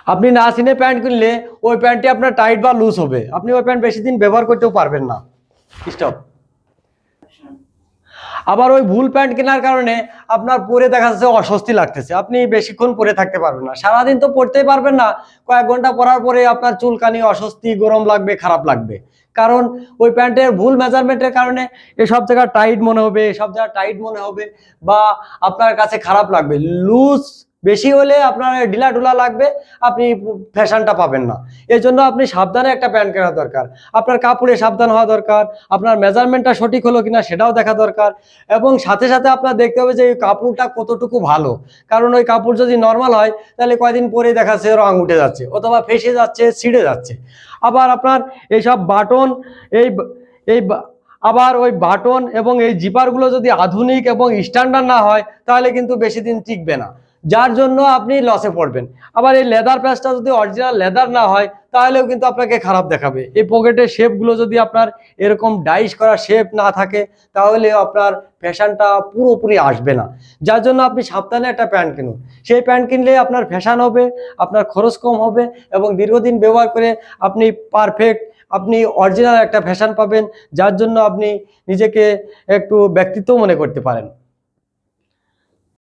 আপনি না চিনে প্যান্ট কিনলে ওই প্যান্টটি আপনার টাইট বা লুজ হবে, আপনি ওই প্যান্ট বেশি দিন ব্যবহার করতেও পারবেন না। স্টপ। আবার ওই ভুল প্যান্ট কেনার কারণে আপনার পরে দেখা যাচ্ছে অস্বস্তি লাগতেছে, আপনি বেশিক্ষণ পরে থাকতে পারবেন না, সারাদিন তো পরতেই পারবেন না, কয়েক ঘন্টা পরার পরে আপনার চুলকানি, অস্বস্তি, গরম লাগবে, খারাপ লাগবে। কারণ ওই প্যান্টের ভুল মেজারমেন্টের কারণে এসব জায়গা টাইট মনে হবে, এসব জায়গা টাইট মনে হবে, বা আপনার কাছে খারাপ লাগবে। লুজ বেশি হলে আপনার ঢিলা ঢুলা লাগবে, আপনি ফ্যাশনটা পাবেন না। এই জন্য আপনি সাবধানে একটা প্যান্ট কেনা দরকার, আপনার কাপড়ে সাবধান হওয়া দরকার, আপনার মেজারমেন্টটা সঠিক হলো কিনা সেটাও দেখা দরকার, এবং সাথে সাথে আপনার দেখতে হবে যে এই কাপড়টা কতটুকু ভালো। কারণ ওই কাপড় যদি নর্মাল হয় তাহলে কয়দিন পরে দেখা যাচ্ছে রং উঠে যাচ্ছে, অথবা ফেসে যাচ্ছে, ছিঁড়ে যাচ্ছে। আবার আপনার এইসব বাটন, এই এই আবার ওই বাটন এবং এই জিপারগুলো যদি আধুনিক এবং স্ট্যান্ডার্ড না হয় তাহলে কিন্তু বেশি দিন টিকবে না, যার জন্য আপনি লসে পড়বেন। আবার এই লেদার প্যাচটা যদি অরিজিনাল লেদার না হয় তাহলেও কিন্তু আপনাকে খারাপ দেখাবে। এই পকেটের শেপগুলো যদি আপনার এরকম ডাইস করা শেপ না থাকে তাহলে আপনার ফ্যাশনটা পুরোপুরি আসবে না। যার জন্য আপনি সাবধানে একটা প্যান্ট কিনুন, সেই প্যান্ট কিনলে আপনার ফ্যাশন হবে, আপনার খরচ কম হবে, এবং দীর্ঘদিন ব্যবহার করে আপনি পারফেক্ট, আপনি অরিজিনাল একটা ফ্যাশন পাবেন, যার জন্য আপনি নিজেকে একটু ব্যক্তিত্ব মনে করতে পারেন।